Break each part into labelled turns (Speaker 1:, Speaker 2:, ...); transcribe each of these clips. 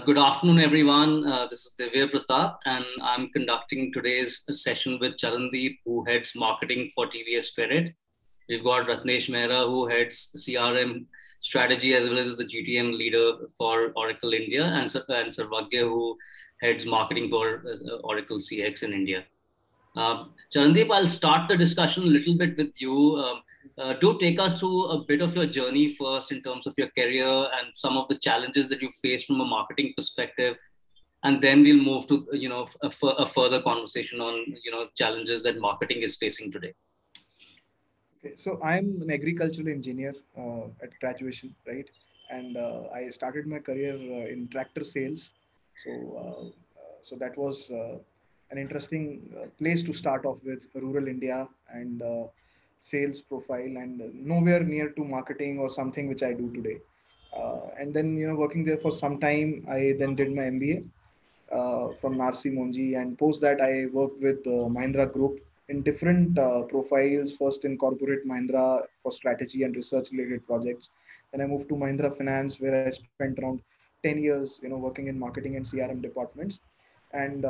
Speaker 1: Good afternoon, everyone. This is Divya Pratap, and I'm conducting today's session with Charandeep, who heads marketing for TVS Credit. We've got Ratnesh Mehra, who heads CRM strategy as well as the GTM leader for Oracle India, and Sarvagya, who heads marketing for Oracle CX in India. Charandeep, I'll start the discussion a little bit with you. Do take us through a bit of your journey first in terms of your career and some of the challenges that you faced from a marketing perspective, and then we'll move to a further conversation on challenges that marketing is facing today.
Speaker 2: Okay, so I'm an agricultural engineer at graduation, right? And I started my career in tractor sales. So that was an interesting place to start off with rural India and sales profile, and nowhere near to marketing or something which I do today. And then working there for some time, I then did my MBA from Narsi Monji, and post that I worked with Mahindra Group in different profiles. First in corporate Mahindra for strategy and research related projects. Then I moved to Mahindra Finance, where I spent around 10 years, working in marketing and CRM departments. And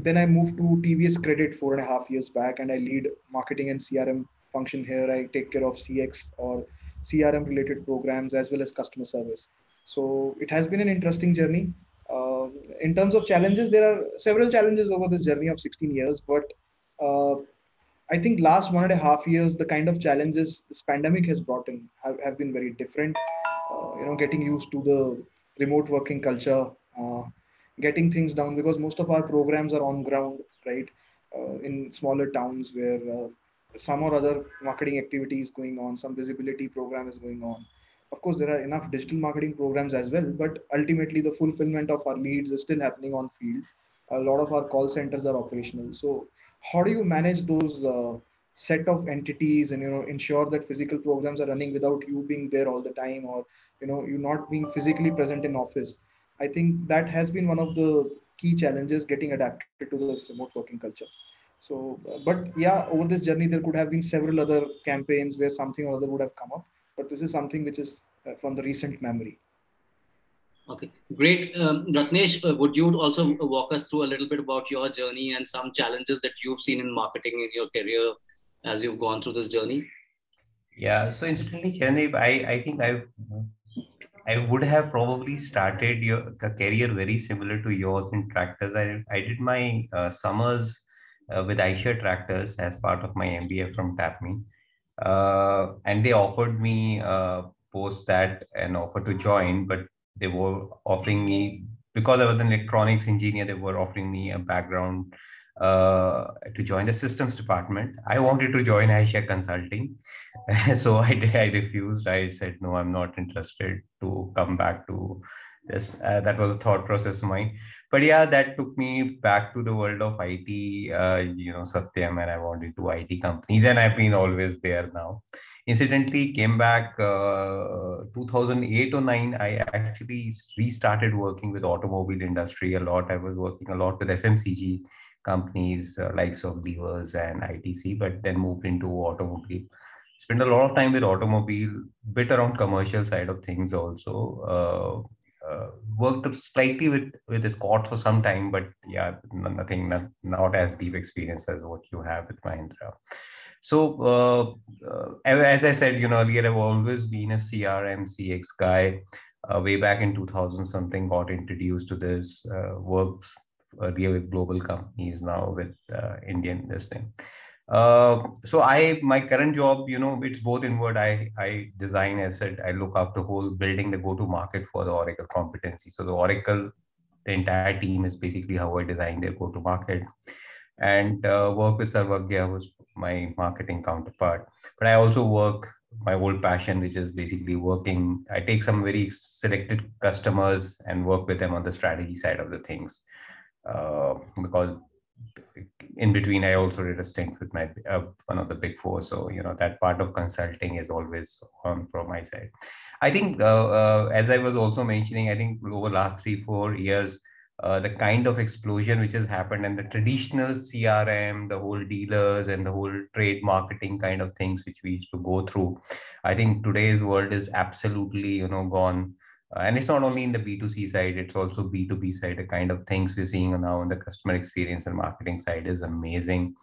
Speaker 2: then I moved to TVS Credit 4.5 years back, and I lead marketing and CRM function here. I take care of CX or CRM related programs as well as customer service. So it has been an interesting journey. Uh, in terms of challenges, there are several challenges over this journey of 16 years, but uh, I think last 1.5 years, the kind of challenges this pandemic has brought in have been very different. Getting used to the remote working culture, uh, getting things down because most of our programs are on ground, right? In smaller towns where some or other marketing activity is going on, some visibility program is going on. Of course, there are enough digital marketing programs as well, but ultimately the fulfillment of our leads is still happening on field. A lot of our call centers are operational. So how do you manage those set of entities and ensure that physical programs are running without you being there all the time, or you not being physically present in office? I think that has been one of the key challenges, getting adapted to this remote working culture. So but yeah, over this journey there could have been several other campaigns where something or other would have come up, but this is something which is from the recent memory.
Speaker 1: Okay, great. Ratnesh, would you also walk us through a little bit about your journey and some challenges that you've seen in marketing in your career as you've gone through this journey?
Speaker 3: Yeah, so incidentally, Charandeep, I think I would have probably started your career very similar to yours in tractors. I did my summers with Aisha Tractors as part of my MBA from TAPME. And they offered me post that an offer to join, but they were offering me, because I was an electronics engineer, they were offering me a background to join the systems department. I wanted to join Aisha Consulting. So I refused. I said, no, I'm not interested to come back to this. That was a thought process of mine. But yeah, that took me back to the world of IT, Satyam, and I wanted to IT companies, and I've been always there now. Incidentally, came back 2008 or 9. I actually restarted working with automobile industry a lot. I was working a lot with FMCG companies, likes of Levers and ITC, but then moved into automobile. Spent a lot of time with automobile, bit around commercial side of things also. Worked up slightly with Scott for some time, but yeah, nothing, not as deep experience as what you have with Mahindra. So as I said, earlier, I've always been a CRM CX guy. Way back in 2000 something, got introduced to this. Works earlier with global companies, now with Indian this thing. So my current job, it's both inward. I design, as I said, I look after whole building the go-to market for the Oracle competency. So the Oracle, the entire team is basically how I design their go-to market, and work with Sarvagya, who's my marketing counterpart. But I also work my old passion, which is basically working. I take some very selected customers and work with them on the strategy side of the things. Because in between, I also did a stint with my one of the big four. So that part of consulting is always on from my side. I think as I was also mentioning, I think over last 3-4 years, the kind of explosion which has happened, and the traditional CRM, the whole dealers and the whole trade marketing kind of things which we used to go through, I think today's world is absolutely gone. And it's not only in the B2C side, it's also B2B side. The kind of things we're seeing now on the customer experience and marketing side is amazing.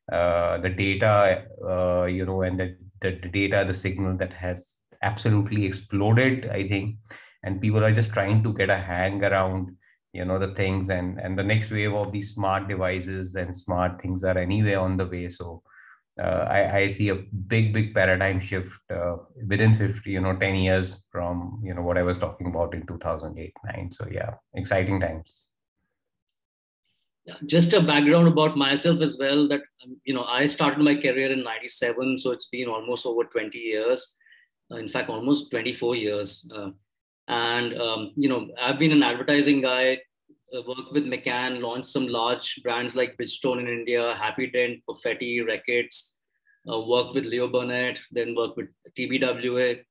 Speaker 3: The data, and the data, the signal that has absolutely exploded, I think. And people are just trying to get a hang around, the things, and the next wave of these smart devices and smart things are anyway on the way. So I see a big paradigm shift within 50, 10 years from, what I was talking about in 2008, 9. So yeah, exciting times.
Speaker 1: Yeah, just a background about myself as well, that, I started my career in 97. So it's been almost over 20 years. In fact, almost 24 years. I've been an advertising guy, worked with McCann, launched some large brands like Bridgestone in India, Happy Dent, Perfetti, Reckitt's, worked with Leo Burnett, then worked with TBWA.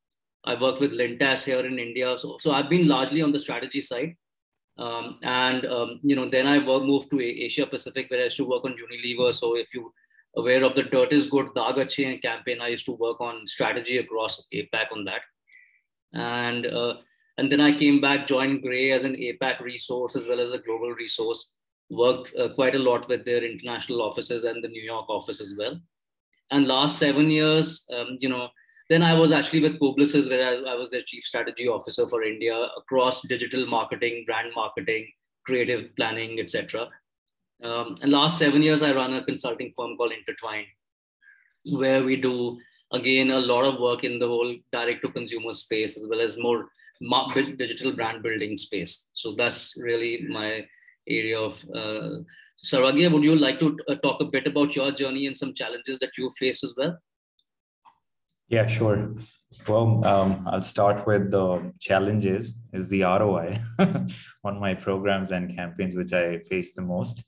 Speaker 1: I worked with Lintas here in India. So I've been largely on the strategy side. Then I moved to Asia Pacific, where I used to work on Unilever. So if you aware of the Dirt is Good, Daag Achhe campaign, I used to work on strategy across APAC on that. And then I came back, joined Gray as an APAC resource as well as a global resource, worked quite a lot with their international offices and the New York office as well. And last 7 years, then I was actually with Publicis, where I was their chief strategy officer for India across digital marketing, brand marketing, creative planning, etc. And last 7 years, I run a consulting firm called Intertwined, where we do, again, a lot of work in the whole direct to consumer space, as well as more digital brand building space. So that's really my area of. Saragya, would you like to talk a bit about your journey and some challenges that you face as well?
Speaker 4: Yeah, sure. Well, I'll start with the challenges is the ROI on my programs and campaigns, which I face the most.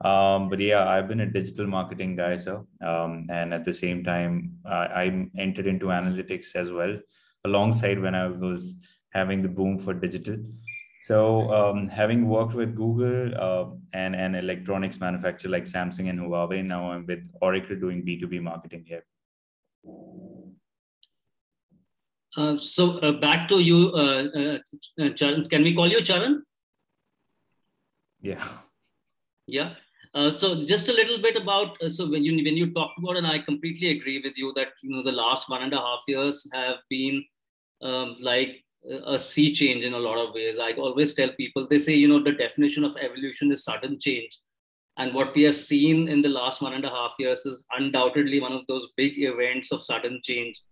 Speaker 4: But yeah, I've been a digital marketing guy, so and at the same time, I entered into analytics as well, alongside when I was having the boom for digital. So having worked with Google and an electronics manufacturer like Samsung and Huawei, now I'm with Oracle doing B2B marketing here.
Speaker 1: Back to you, Charan. Can we call you Charan?
Speaker 4: Yeah.
Speaker 1: Yeah. So just a little bit about, so when you talked about, and I completely agree with you that, the last 1.5 years have been like a sea change in a lot of ways. I always tell people, they say, the definition of evolution is sudden change. And what we have seen in the last 1.5 years is undoubtedly one of those big events of sudden change,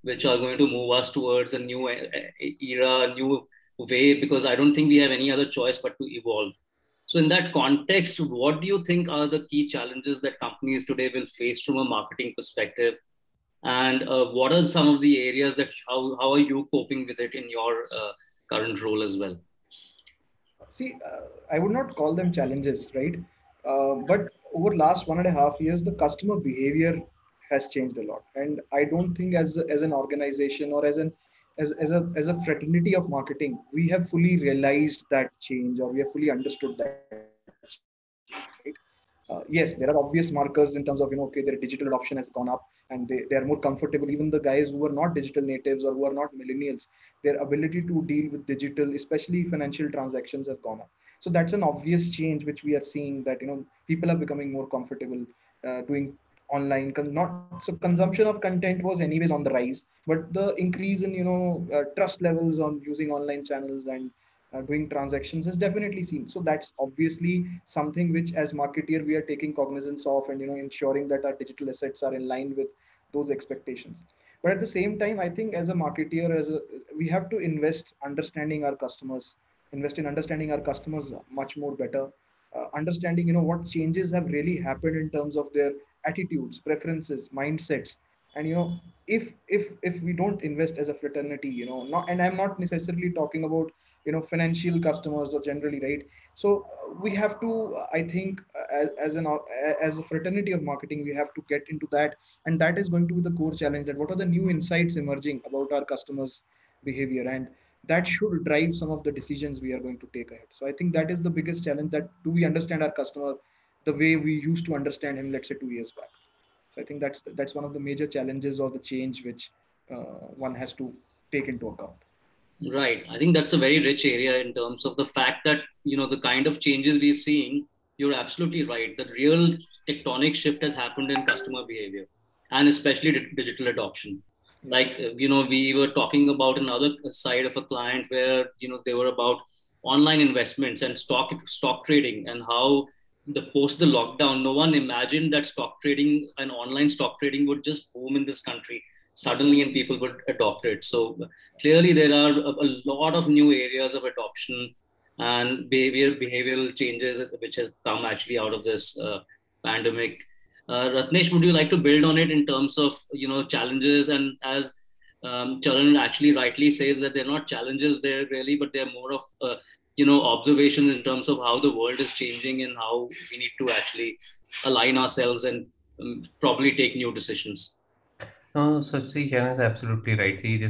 Speaker 1: which are going to move us towards a new era, a new way, because I don't think we have any other choice but to evolve. So in that context, what do you think are the key challenges that companies today will face from a marketing perspective? And what are some of the areas that, how are you coping with it in your current role as well?
Speaker 2: See, I would not call them challenges, right? But over last 1.5 years, the customer behavior has changed a lot, and I don't think as an organization or as a fraternity of marketing, we have fully realized that change, or we have fully understood that change, right? Yes, there are obvious markers in terms of, okay, their digital adoption has gone up, and they are more comfortable. Even the guys who are not digital natives or who are not millennials, their ability to deal with digital, especially financial transactions, have gone up. So that's an obvious change which we are seeing, that people are becoming more comfortable doing online. Not so, consumption of content was anyways on the rise, but the increase in trust levels on using online channels and doing transactions is definitely seen. So that's obviously something which, as marketeer, we are taking cognizance of, and ensuring that our digital assets are in line with those expectations. But at the same time, I think as a marketeer, we have to invest in understanding our customers much more better, understanding what changes have really happened in terms of their attitudes, preferences, mindsets. And if we don't invest as a fraternity, not, and I'm not necessarily talking about financial customers or generally, right? So we have to, I think, as a fraternity of marketing, we have to get into that. And that is going to be the core challenge, that what are the new insights emerging about our customers behavior, and that should drive some of the decisions we are going to take ahead. So I think that is the biggest challenge, that do we understand our customer the way we used to understand him, let's say 2 years back. So I think that's one of the major challenges or the change which one has to take into account.
Speaker 1: Right. I think that's a very rich area in terms of the fact that, the kind of changes we're seeing, you're absolutely right. The real tectonic shift has happened in customer behavior and especially digital adoption.
Speaker 2: Yeah.
Speaker 1: Like, we were talking about another side of a client where, they were about online investments and stock trading, and how the post the lockdown, no one imagined that stock trading and online stock trading would just boom in this country suddenly and people would adopt it. So clearly there are a lot of new areas of adoption and behavioral changes which has come actually out of this pandemic. Ratnesh, would you like to build on it in terms of challenges? And as Charan actually rightly says that they're not challenges there really, but they're more of observations in terms of how the world is changing and how we need to actually align ourselves and probably take new decisions.
Speaker 3: No, so see, Shannon is absolutely right. See,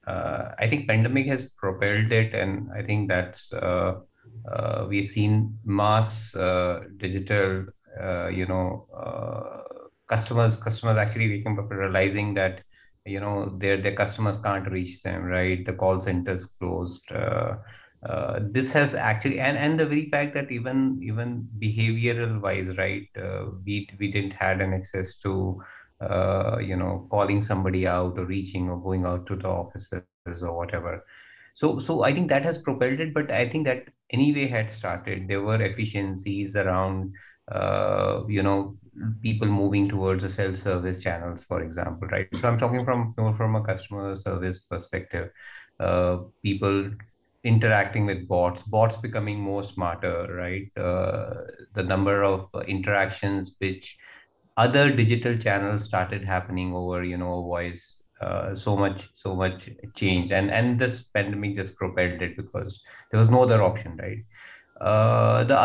Speaker 3: I think pandemic has propelled it, and I think we've seen mass digital, customers actually waking up and realizing that, their customers can't reach them, right? The call centers closed. This has actually, and the very fact that even behavioral wise, right? We didn't had an access to calling somebody out or reaching or going out to the offices or whatever. So I think that has propelled it, but I think that anyway had started. There were efficiencies around, people moving towards the self-service channels, for example, right? So I'm talking from more from a customer service perspective. People interacting with bots becoming more smarter, right? The number of interactions which other digital channels started happening over voice. So much change, and this pandemic just propelled it because there was no other option, right? The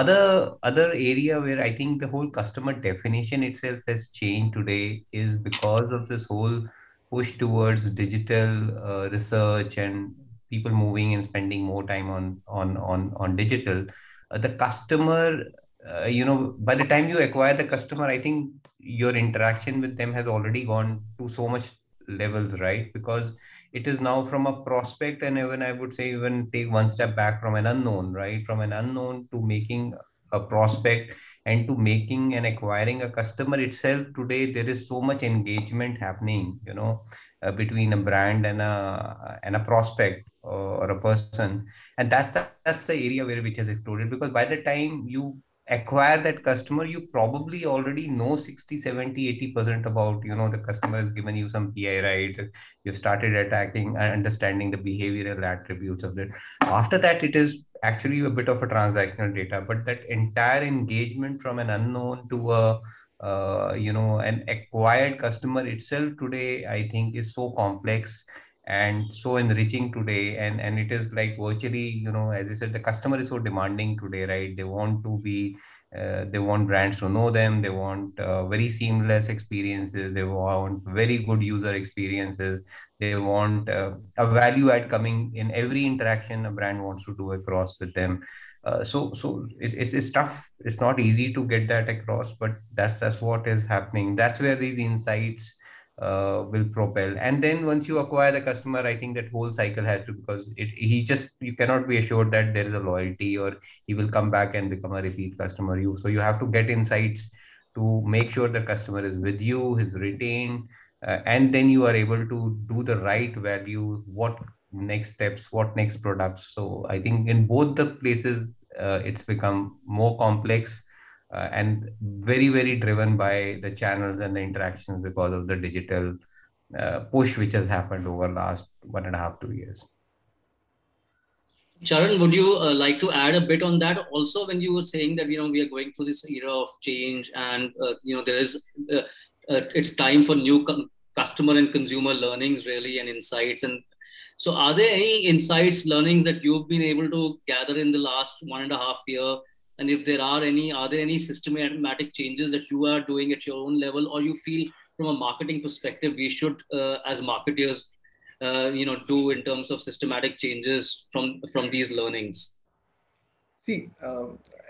Speaker 3: other area where I think the whole customer definition itself has changed today is because of this whole push towards digital research and people moving and spending more time on digital. The customer, by the time you acquire the customer, I think your interaction with them has already gone to so much levels, right? Because it is now from a prospect, and even I would say even take one step back from an unknown, right? From an unknown to making a prospect and to making and acquiring a customer itself. Today there is so much engagement happening, between a brand and a prospect, or a person. And that's the area where which has exploded, because by the time you acquire that customer, you probably already know 60, 70, 80% about, the customer has given you some pi, right? You started attacking and understanding the behavioral attributes of it. After that, it is actually a bit of a transactional data, but that entire engagement from an unknown to an acquired customer itself today, I think, is so complex and so enriching today. And it is like virtually, as I said, the customer is so demanding today, right? They want brands to know them. They want very seamless experiences. They want very good user experiences. They want a value add coming in every interaction a brand wants to do across with them. It's tough. It's not easy to get that across, but that's what is happening. That's where these insights will propel. And then once you acquire the customer, I think that whole cycle has to, because you cannot be assured that there is a loyalty or he will come back and become a repeat customer. You have to get insights to make sure the customer is with you, is retained, and then you are able to do the right value, what next steps, what next products. So I think in both the places, it's become more complex, and very, very driven by the channels and the interactions because of the digital push which has happened over last 1.5, 2 years.
Speaker 1: Charan, would you like to add a bit on that? Also, when you were saying that we are going through this era of change, and there is it's time for new customer and consumer learnings, really, and insights. And so, are there any insights, learnings that you've been able to gather in the last 1.5 year? And if there are any, are there any systematic changes that you are doing at your own level, or you feel from a marketing perspective we should, as marketers, do in terms of systematic changes from these learnings?
Speaker 2: See,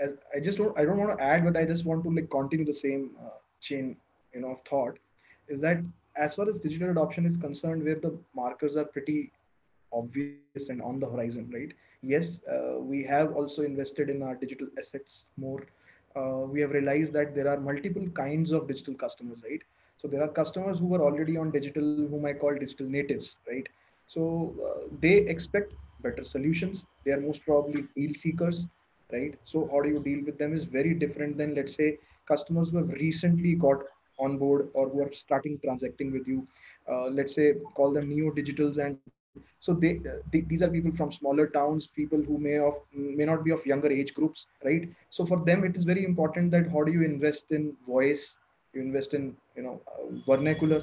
Speaker 2: as I don't want to add, but I just want to like continue the same chain, of thought. Is that as far as digital adoption is concerned, where the markers are pretty obvious and on the horizon, right? Yes, we have also invested in our digital assets more. We have realized that there are multiple kinds of digital customers, right? So there are customers who are already on digital, whom I call digital natives, right? So they expect better solutions. They are most probably deal seekers, right? So how do you deal with them is very different than, let's say, customers who have recently got on board or who are starting transacting with you. Let's say call them neo digitals, and so these are people from smaller towns, people who may not be of younger age groups, right? So for them it is very important that how do you invest in voice, you invest in vernacular.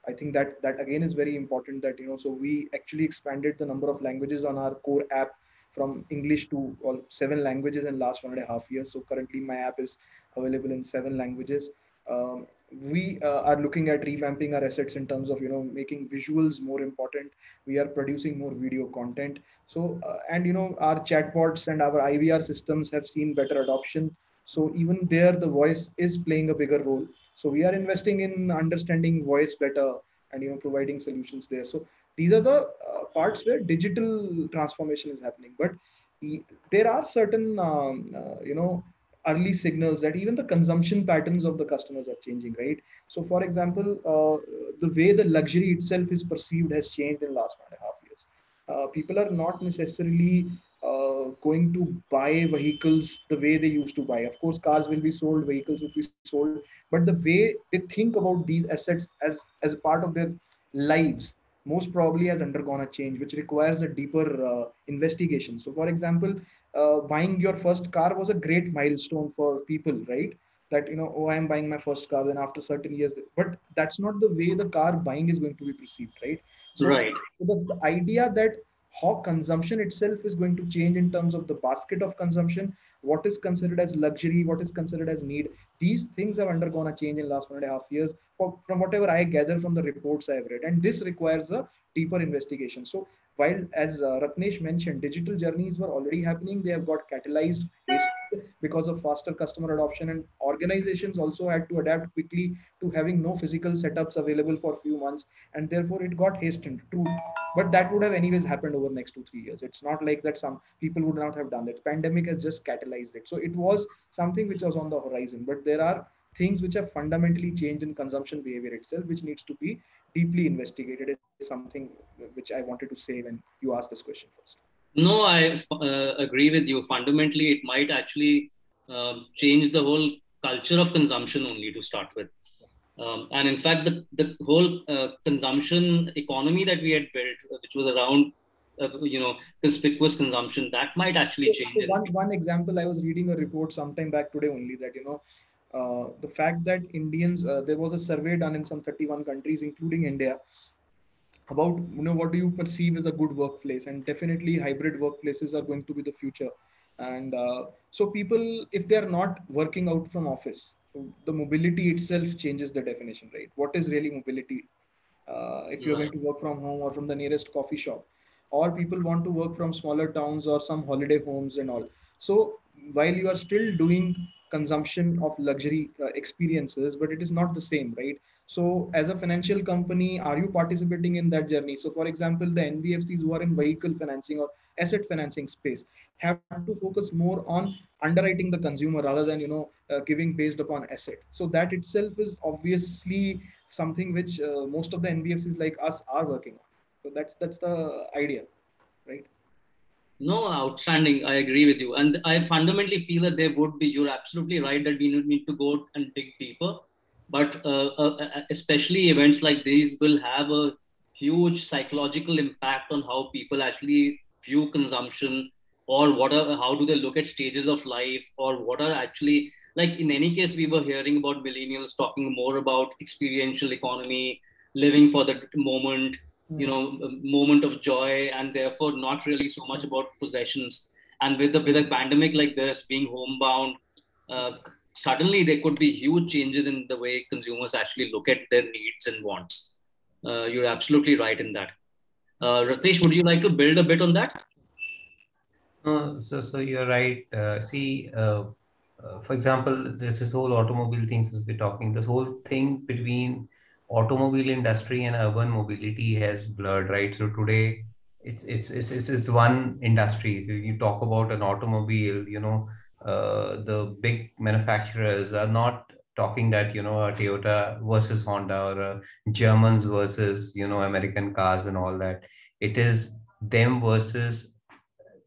Speaker 2: I think that again is very important, that so we actually expanded the number of languages on our core app from English to all 7 languages in last 1.5 years. So currently my app is available in 7 languages. Um, we are looking at revamping our assets in terms of making visuals more important. We are producing more video content. So and our chatbots and our IVR systems have seen better adoption. So even there the voice is playing a bigger role. So we are investing in understanding voice better and providing solutions there. So these are the parts where digital transformation is happening. But there are certain early signals that even the consumption patterns of the customers are changing, right? So for example, the way the luxury itself is perceived has changed in the last 1.5 years. People are not necessarily going to buy vehicles the way they used to buy. Of course, cars will be sold, vehicles will be sold, but the way they think about these assets as a part of their lives most probably has undergone a change, which requires a deeper investigation. So, for example, buying your first car was a great milestone for people, right? That oh, I am buying my first car. Then after certain years, but that's not the way the car buying is going to be perceived, right? So,
Speaker 1: Right.
Speaker 2: the idea that how consumption itself is going to change in terms of the basket of consumption, what is considered as luxury, what is considered as need, these things have undergone a change in last 1.5 years, from whatever I gather from the reports I have read, and this requires a deeper investigation. So while, as Ratnesh mentioned, digital journeys were already happening, they have got catalyzed because of faster customer adoption, and organizations also had to adapt quickly to having no physical setups available for a few months, and therefore it got hastened. True, but that would have anyways happened over next 2 3 years. It's not like that some people would not have done that. Pandemic has just catalyzed it, so it was something which was on the horizon. But there are things which have fundamentally changed in consumption behavior itself, which needs to be deeply investigated, is something which I wanted to say when you asked this question first.
Speaker 1: No, I agree with you. Fundamentally, it might actually change the whole culture of consumption only to start with. And in fact, the whole consumption economy that we had built, which was around, conspicuous consumption, that might actually change.
Speaker 2: So one example, I was reading a report sometime back today only, that the fact that Indians, there was a survey done in some 31 countries, including India, about what do you perceive as a good workplace, and definitely hybrid workplaces are going to be the future. And so people, if they are not working out from office, so the mobility itself changes the definition, right? What is really mobility? If you're
Speaker 1: Right.
Speaker 2: going to work from home or from the nearest coffee shop, or people want to work from smaller towns or some holiday homes and all. So while you are still doing consumption of luxury experiences, but it is not the same, right? So as a financial company, are you participating in that journey? So for example, the NBFCs who are in vehicle financing or asset financing space have to focus more on underwriting the consumer rather than giving based upon asset. So that itself is obviously something which most of the NBFCs like us are working on. So that's the idea, right?
Speaker 1: No, outstanding. I agree with you. And I fundamentally feel that there would be, you're absolutely right, that we need to go and dig deeper. But especially events like these will have a huge psychological impact on how people actually view consumption, or how do they look at stages of life, or what are actually, like in any case, we were hearing about millennials talking more about experiential economy, living for the moment,
Speaker 2: Hmm.
Speaker 1: a moment of joy, and therefore not really so much about possessions. And with a pandemic like this, being homebound, uh, suddenly there could be huge changes in the way consumers actually look at their needs and wants. You're absolutely right in that. Ritesh, would you like to build a bit on that?
Speaker 3: So you're right. For example, there's this whole automobile thing since we're talking. This whole thing between automobile industry and urban mobility has blurred, right? So today, it's one industry. You talk about an automobile, the big manufacturers are not talking that, a Toyota versus Honda, or Germans versus, American cars and all that. It is them versus,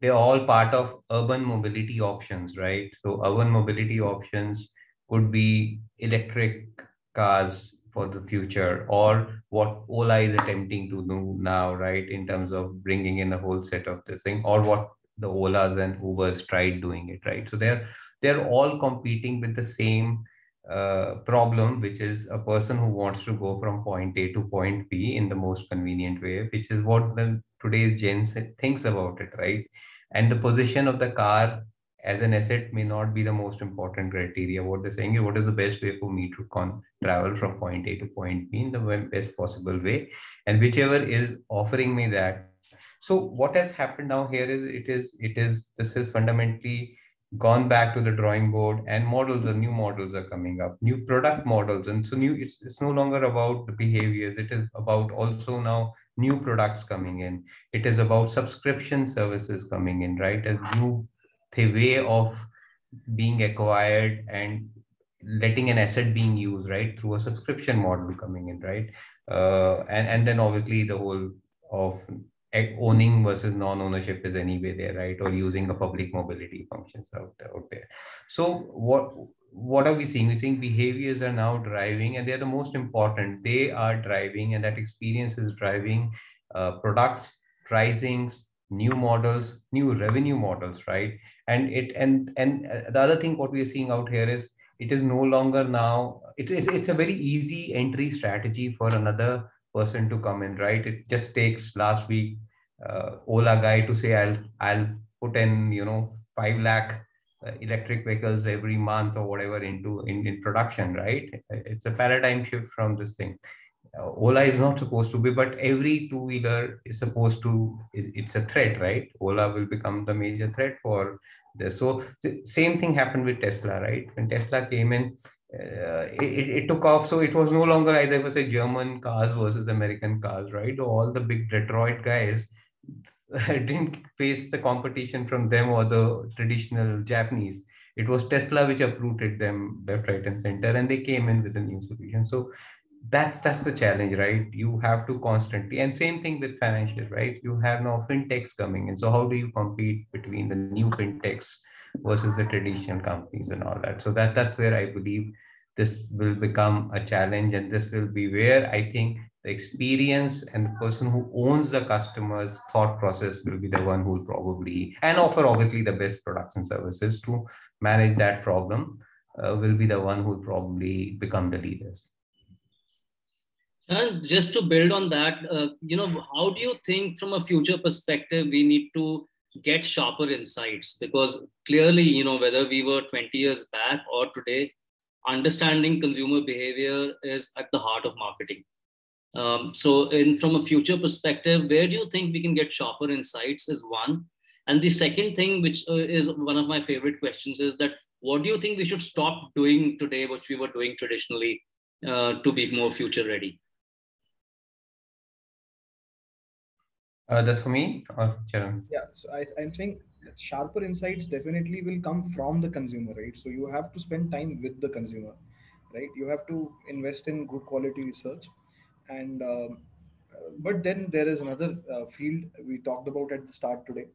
Speaker 3: they're all part of urban mobility options, right? So urban mobility options could be electric cars for the future, or what Ola is attempting to do now, right? In terms of bringing in a whole set of this thing, or what the Olas and Ubers tried doing it, right? So they're all competing with the same problem, which is a person who wants to go from point A to point B in the most convenient way, which is what the today's Gen Z thinks about it, right? And the position of the car as an asset may not be the most important criteria. What they're saying is, what is the best way for me to travel from point A to point B in the best possible way, and whichever is offering me that. So what has happened now here is, this is fundamentally gone back to the drawing board, and new models are coming up, new product models, and so it's no longer about the behaviors. It is about also now new products coming in. It is about subscription services coming in, right? A new way of being acquired and letting an asset being used, right, through a subscription model coming in, right? And then obviously the whole of owning versus non-ownership is anyway there, right? Or using a public mobility functions out there. So what are we seeing? We're seeing behaviors are now driving, and they're the most important. They are driving, and that experience is driving products, pricings, new models, new revenue models, right? And the other thing what we are seeing out here is, it is no longer now, it's a very easy entry strategy for another person to come in, right? It just takes last week Ola guy to say, I'll put in 5 lakh electric vehicles every month or whatever in production, right? It's a paradigm shift from this thing. Ola is not supposed to be, but every two-wheeler is supposed to, it's a threat, right? Ola will become the major threat for this. So the same thing happened with Tesla, right? When Tesla came in, it took off. So it was no longer, as I was say, German cars versus American cars, right? All the big Detroit guys didn't face the competition from them or the traditional Japanese. It was Tesla which uprooted them left, right, and center, and they came in with a new solution. So that's the challenge, right? You have to constantly, and same thing with financial, right? You have now fintechs coming in. So how do you compete between the new fintechs versus the traditional companies and all that? So that's where I believe this will become a challenge, and this will be where I think the experience and the person who owns the customer's thought process will be the one who will probably, and offer obviously the best products and services to manage that problem, will be the one who will probably become the leaders.
Speaker 1: And just to build on that, how do you think from a future perspective we need to get sharper insights? Because clearly, whether we were 20 years back or today, understanding consumer behavior is at the heart of marketing. So from a future perspective, where do you think we can get sharper insights is one. And the second thing, which is one of my favorite questions, is that what do you think we should stop doing today, which we were doing traditionally, to be more future ready?
Speaker 3: That's for me or Charan?
Speaker 2: Yeah, so I'm saying that sharper insights definitely will come from the consumer, right? So you have to spend time with the consumer, right? You have to invest in good quality research, and but then there is another field we talked about at the start today.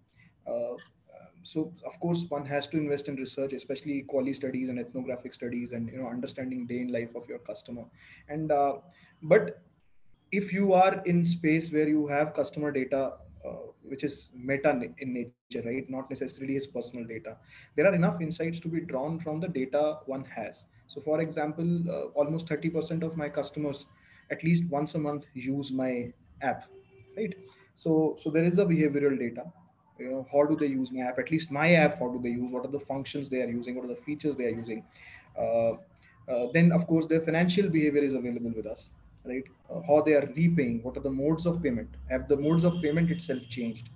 Speaker 2: So of course one has to invest in research, especially quality studies and ethnographic studies, and understanding day in life of your customer. And but if you are in space where you have customer data, which is in nature, right, not necessarily his personal data, there are enough insights to be drawn from the data one has. So for example, almost 30% of my customers at least once a month use my app, right? So there is a behavioral data. How do they use my app? At least my app, how do they use? What are the functions they are using? What are the features they are using? uh, then of course their financial behavior is available with us, right? How they are repaying, what are the modes of payment, have the modes of payment itself changed,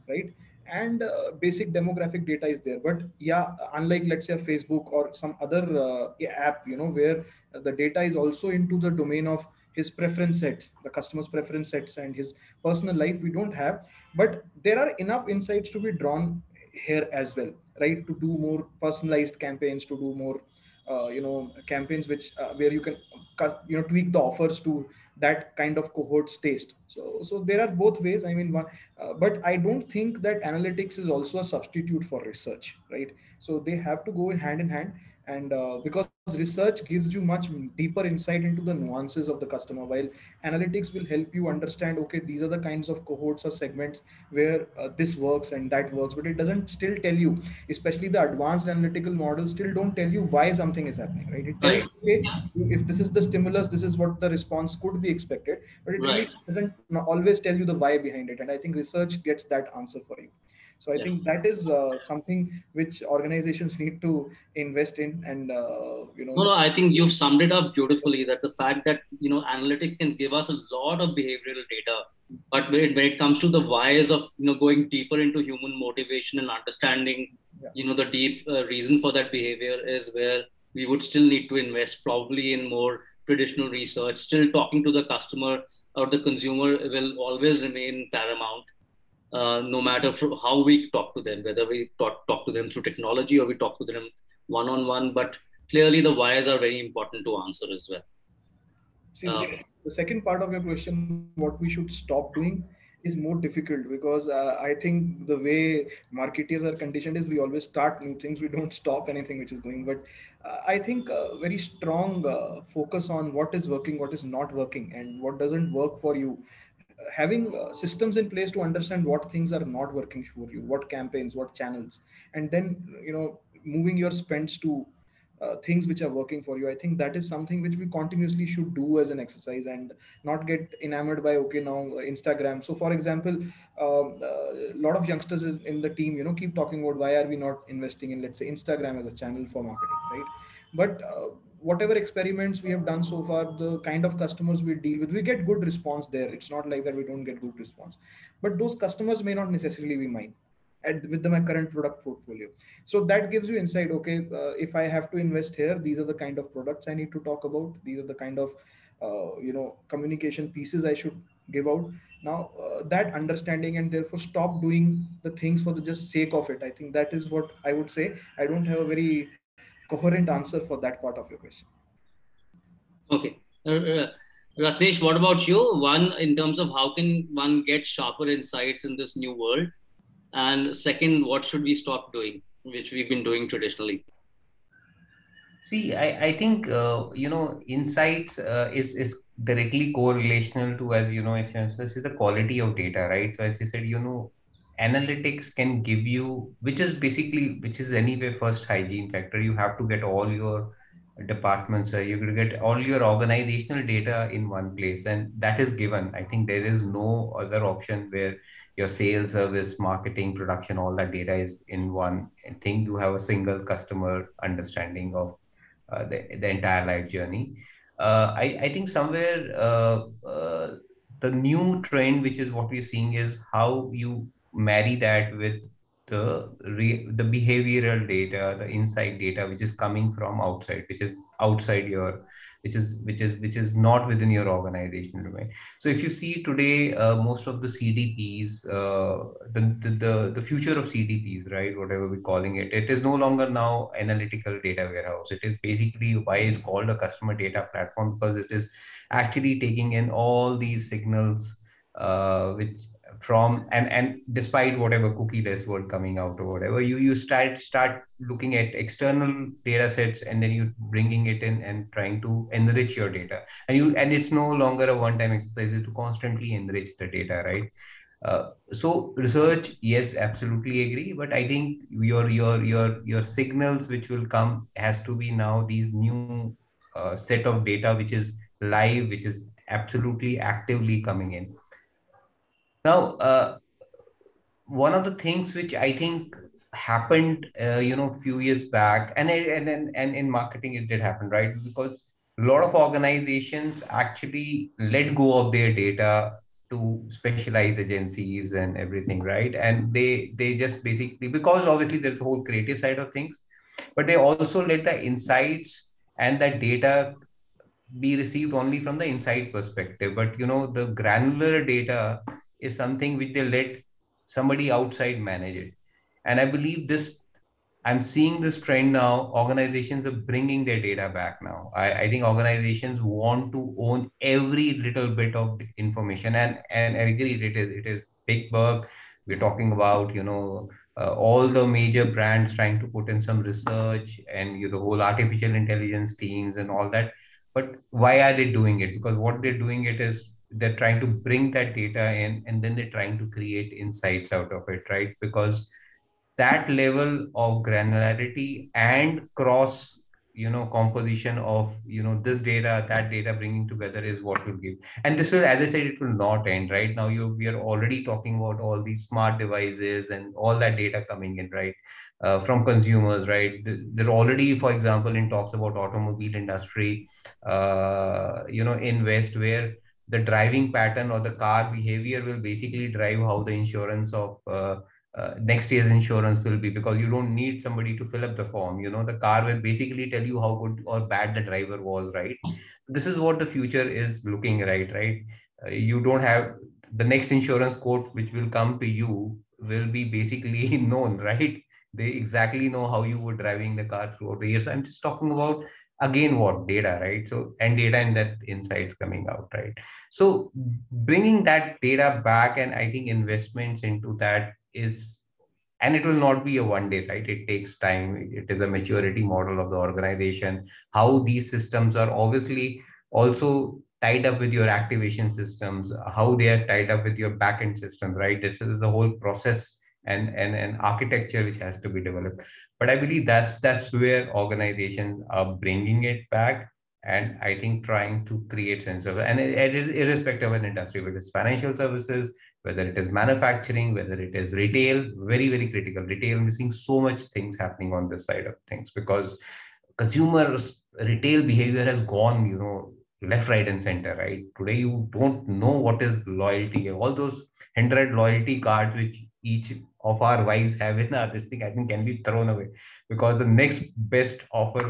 Speaker 2: right? And basic demographic data is there. But yeah, unlike let's say a Facebook or some other app, where the data is also into the domain of his preference sets, the customer's preference sets, and his personal life we don't have. But there are enough insights to be drawn here as well, right? To do more personalized campaigns, to do more campaigns which where you can tweak the offers to that kind of cohort's taste. So there are both ways. I mean, but I don't think that analytics is also a substitute for research, right? So they have to go hand in hand. And because research gives you much deeper insight into the nuances of the customer, while analytics will help you understand, okay, these are the kinds of cohorts or segments where this works and that works, but it doesn't still tell you. Especially the advanced analytical models still don't tell you why something is happening, right? It tells
Speaker 1: Right.
Speaker 2: you, okay, if this is the stimulus, this is what the response could be expected, but it really
Speaker 1: Right.
Speaker 2: doesn't always tell you the why behind it. And I think research gets that answer for you. So I
Speaker 1: Yeah.
Speaker 2: think that is something which organizations need to invest in. And
Speaker 1: No, no, I think you've summed it up beautifully, that the fact that, analytic can give us a lot of behavioral data, but when it comes to the whys of, going deeper into human motivation and understanding,
Speaker 2: yeah,
Speaker 1: the deep reason for that behavior is where we would still need to invest probably in more traditional research. Still talking to the customer or the consumer will always remain paramount, no matter how we talk to them, whether we talk to them through technology or we talk to them one on one. But clearly, the whys are very important to answer as well.
Speaker 2: see, the second part of your question, what we should stop doing, is more difficult, because I think the way marketeers are conditioned is we always start new things, we don't stop anything which is going. But I think very strong focus on what is working, what is not working, and what doesn't work for you. Having systems in place to understand what things are not working for you, what campaigns, what channels, and then moving your spends to things which are working for you. I think that is something which we continuously should do as an exercise, and not get enamored by, okay, now Instagram. So for example, a lot of youngsters in the team keep talking about why are we not investing in, let's say, Instagram as a channel for marketing, right? But whatever experiments we have done so far, the kind of customers we deal with, we get good response there. It's not like that we don't get good response, but those customers may not necessarily be mine with my current product portfolio. So that gives you insight. Okay, if I have to invest here, these are the kind of products I need to talk about, these are the kind of communication pieces I should give out. Now that understanding, and therefore stop doing the things for the just sake of it. I think that is what I would say. I don't have a very coherent answer for that part of your question.
Speaker 1: Okay. Ratnesh, what about you? One, in terms of how can one get sharper insights in this new world? And second, what should we stop doing, which we've been doing traditionally?
Speaker 3: See, I think insights is directly correlational to, as you know, this is the quality of data, right? So as you said, analytics can give you, which is anyway first hygiene factor. You have to get all your departments, you could get all your organizational data in one place, and that is given. I think there is no other option where your sales, service, marketing, production, all that data is in one thing. You have a single customer understanding of the entire life journey. I think somewhere the new trend, which is what we're seeing, is how you marry that with the behavioral data, the inside data, which is coming from outside, which is outside your, which is not within your organizational domain. So if you see today, most of the CDPs, the future of CDPs, right, whatever we're calling it, it is no longer now analytical data warehouse. It is basically why it's called a customer data platform, because it is actually taking in all these signals, which from and despite whatever cookie less word coming out or whatever, you start looking at external data sets, and then you bringing it in and trying to enrich your data, and it's no longer a one time exercise, to constantly enrich the data, right? So research, yes, absolutely agree, but I think your signals which will come has to be now these new set of data which is live, which is absolutely actively coming in. Now, one of the things which I think happened, few years back, and in marketing it did happen, right? Because a lot of organizations actually let go of their data to specialized agencies and everything, right? And they just basically, because obviously there's the whole creative side of things, but they also let the insights and that data be received only from the inside perspective. But the granular data is something which they let somebody outside manage it. And I believe this, I'm seeing this trend now. Organizations are bringing their data back now. I think organizations want to own every little bit of information, and I agree, it is big work. We're talking about all the major brands trying to put in some research and the whole artificial intelligence teams and all that. But why are they doing it? Because what they're doing it is they're trying to bring that data in, and then they're trying to create insights out of it, right? Because that level of granularity and cross composition of this data, that data, bringing together is what will give. And this will, as I said, it will not end. Right now we are already talking about all these smart devices and all that data coming in, right? From consumers, right? They're already, for example, in talks about automobile industry in west, where the driving pattern or the car behavior will basically drive how the insurance of next year's insurance will be, because you don't need somebody to fill up the form. The car will basically tell you how good or bad the driver was, right? This is what the future is looking, right? You don't have the next insurance quote which will come to you will be basically known, right? They exactly know how you were driving the car throughout the years. I'm just talking about, again, what data, right? So, and data and that insights coming out, right? So bringing that data back, and I think investments into that is, and it will not be a one day, right? It takes time. It is a maturity model of the organization, how these systems are obviously also tied up with your activation systems, how they are tied up with your backend system, right? This is the whole process and architecture which has to be developed. But I believe that's where organizations are bringing it back, and I think trying to create sense of it. And it is irrespective of an industry, whether it's financial services, whether it is manufacturing, whether it is retail. Very, very critical. Retail, missing so much things happening on this side of things, because consumers retail behavior has gone left, right, and center, right? Today you don't know what is loyalty. All those 100 loyalty cards which each of our wives have in our this thing, I think, can be thrown away, because the next best offer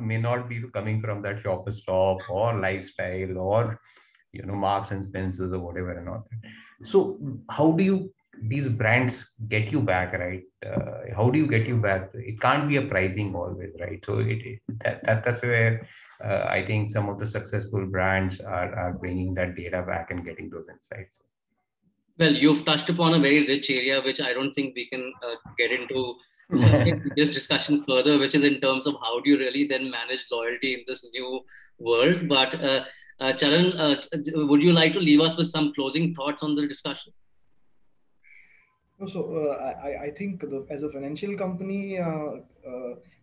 Speaker 3: may not be coming from that shopper stop or lifestyle or Marks and Spencers or whatever and all. So how do these brands get you back, right? How do you get you back? It can't be a pricing always, right? So that's where I think some of the successful brands are bringing that data back and getting those insights.
Speaker 1: Well, you've touched upon a very rich area, which I don't think we can get into this discussion further, which is in terms of how do you really then manage loyalty in this new world. But Charan, would you like to leave us with some closing thoughts on the discussion?
Speaker 2: So I think as a financial company,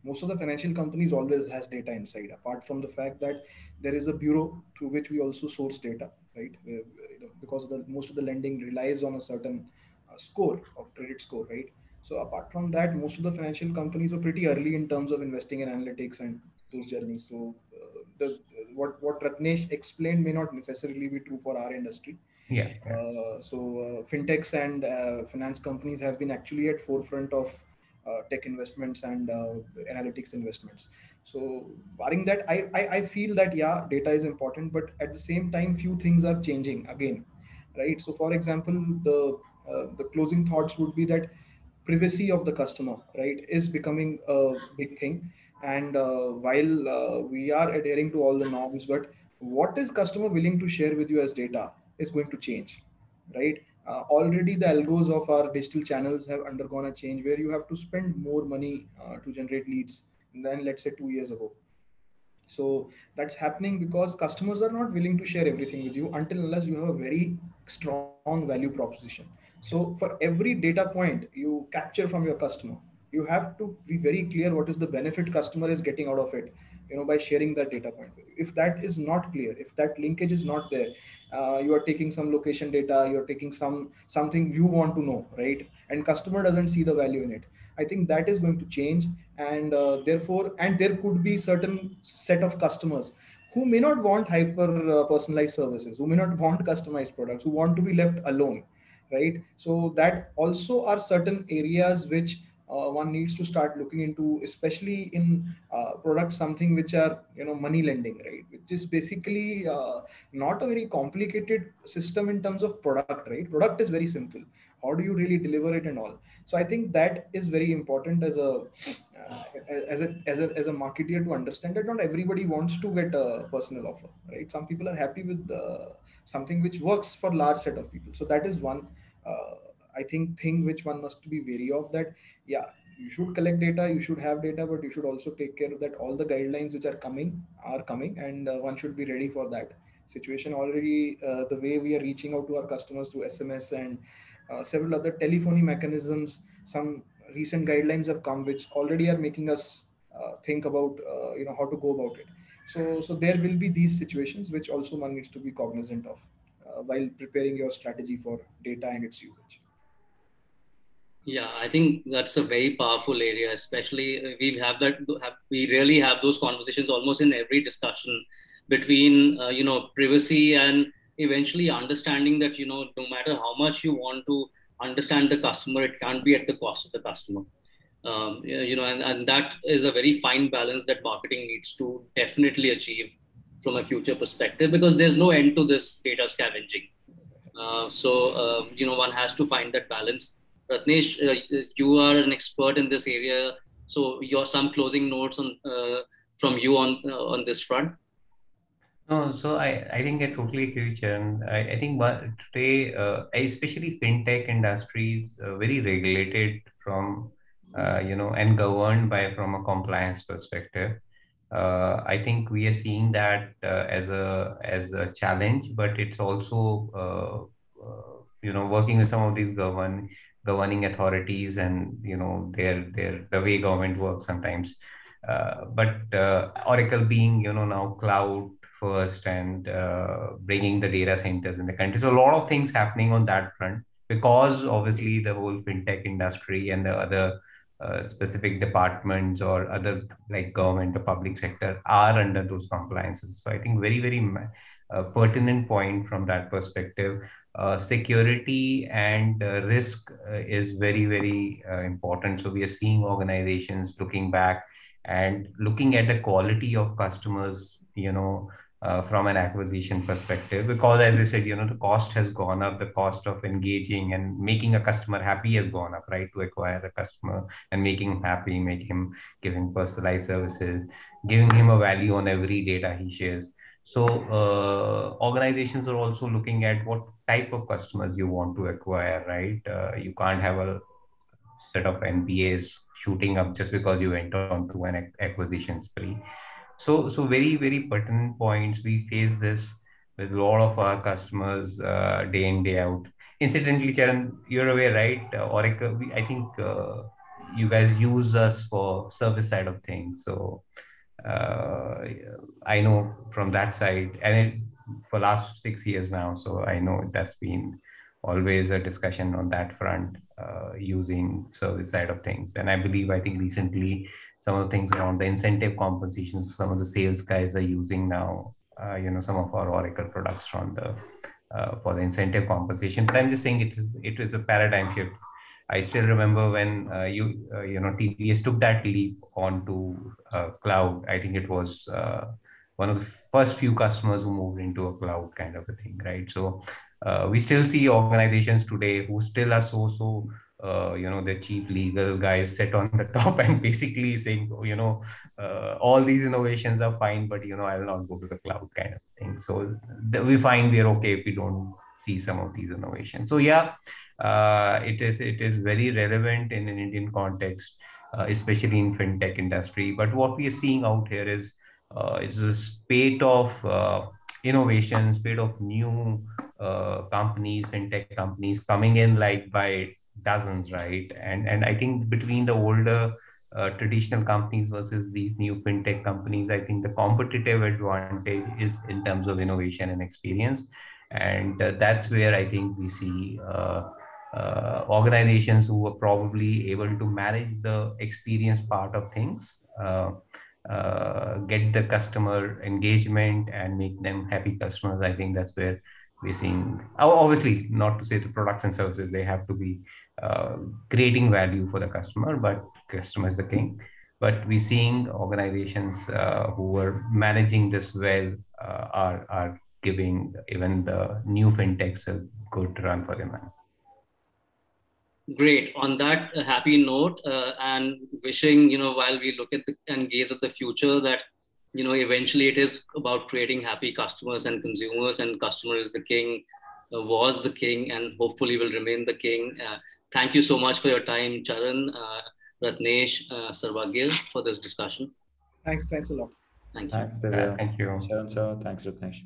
Speaker 2: most of the financial companies always has data inside. Apart from the fact that there is a bureau through which we also source data, right? Because most of the lending relies on a certain score of credit score, right? So apart from that, most of the financial companies are pretty early in terms of investing in analytics and those journeys. So what Ratnesh explained may not necessarily be true for our industry.
Speaker 3: Yeah.
Speaker 2: Fintechs and finance companies have been actually at forefront of tech investments and analytics investments. So barring that, I feel that yeah, data is important, but at the same time, few things are changing again, right? So for example, the closing thoughts would be that privacy of the customer, right, is becoming a big thing. And while we are adhering to all the norms, but what is customer willing to share with you as data is going to change, right? Already the algos of our digital channels have undergone a change where you have to spend more money to generate leads than, let's say, 2 years ago. So that's happening because customers are not willing to share everything with you until unless you have a very strong value proposition. So for every data point you capture from your customer, you have to be very clear what is the benefit customer is getting out of it, by sharing that data point. If that is not clear, if that linkage is not there, you are taking some location data, you're taking something you want to know, right? And customer doesn't see the value in it. I think that is going to change. And therefore, and there could be certain set of customers who may not want hyper personalized services, who may not want customized products, who want to be left alone, right? So that also are certain areas which one needs to start looking into, especially in products, something which are money lending, right? Which is basically not a very complicated system in terms of product, right? Product is very simple. How do you really deliver it and all? So I think that is very important as a as a marketer to understand that not everybody wants to get a personal offer, right? Some people are happy with something which works for large set of people. So that is one uh, I think thing which one must be wary of, that yeah, you should collect data, you should have data, but you should also take care that all the guidelines which are coming, and one should be ready for that situation already. The way we are reaching out to our customers through SMS and several other telephony mechanisms, some recent guidelines have come which already are making us think about how to go about it. So there will be these situations which also one needs to be cognizant of while preparing your strategy for data and its usage.
Speaker 1: Yeah, I think that's a very powerful area. Especially we really have those conversations almost in every discussion between privacy and eventually understanding that no matter how much you want to understand the customer, it can't be at the cost of the customer. And that is a very fine balance that marketing needs to definitely achieve from a future perspective, because there's no end to this data scavenging. One has to find that balance. Ratnesh, you are an expert in this area, so your some closing notes from you on this front.
Speaker 3: No, so I think I totally agree with you. And I think today, especially fintech industry is very regulated from, and governed by from a compliance perspective. I think we are seeing that as a challenge, but it's also working with some of these governing authorities, and their the way government works sometimes. But Oracle being now cloud first, and bringing the data centers in the country. So a lot of things happening on that front, because obviously the whole fintech industry and the other specific departments or other like government or public sector are under those compliances. So I think very, very pertinent point from that perspective. Security and risk is very, very important. So we are seeing organizations looking back and looking at the quality of customers, from an acquisition perspective, because as I said, the cost has gone up, the cost of engaging and making a customer happy has gone up, right? To acquire a customer and making him happy, make him, giving personalized services, giving him a value on every data he shares. So organizations are also looking at what type of customers you want to acquire, right? You can't have a set of NPAs shooting up just because you went on to an acquisition spree. So very, very pertinent points. We face this with a lot of our customers day in, day out. Incidentally, Charan, you're aware, right? Oracle, I think you guys use us for service side of things. So uh, I know from that side, and for last 6 years now. So I know that's been always a discussion on that front, using service side of things. And I think recently some of the things around the incentive compensations, some of the sales guys are using now, some of our Oracle products from the for the incentive compensation. But I'm just saying it is a paradigm shift. I still remember when TVS took that leap onto cloud. I think it was one of the first few customers who moved into a cloud kind of a thing, right? So we still see organizations today who still are the chief legal guys sit on the top and basically saying, all these innovations are fine, but I'll not go to the cloud kind of thing. So we find we're okay if we don't see some of these innovations. So yeah, it is very relevant in an Indian context, especially in fintech industry. But what we are seeing out here is a spate of innovations, spate of new companies, fintech companies coming in like by dozens, right? And I think between the older traditional companies versus these new fintech companies, I think the competitive advantage is in terms of innovation and experience. And that's where I think we see organizations who are probably able to manage the experience part of things, get the customer engagement and make them happy customers. I think that's where we're seeing, obviously, not to say the products and services, they have to be creating value for the customer, but customer is the king. But we're seeing organizations who are managing this well are giving even the new fintechs a good run for their money.
Speaker 1: Great. On that happy note, and wishing, while we look at and gaze at the future, that, eventually it is about creating happy customers and consumers, and customer is the king, was the king, and hopefully will remain the king. Thank you so much for your time, Charan, Ratnesh, Sarvagil, for this discussion.
Speaker 2: Thanks a lot.
Speaker 1: Thank you.
Speaker 4: Thanks, Divya.
Speaker 3: Thank you.
Speaker 4: Sharon, sir. Thanks, Ratnesh.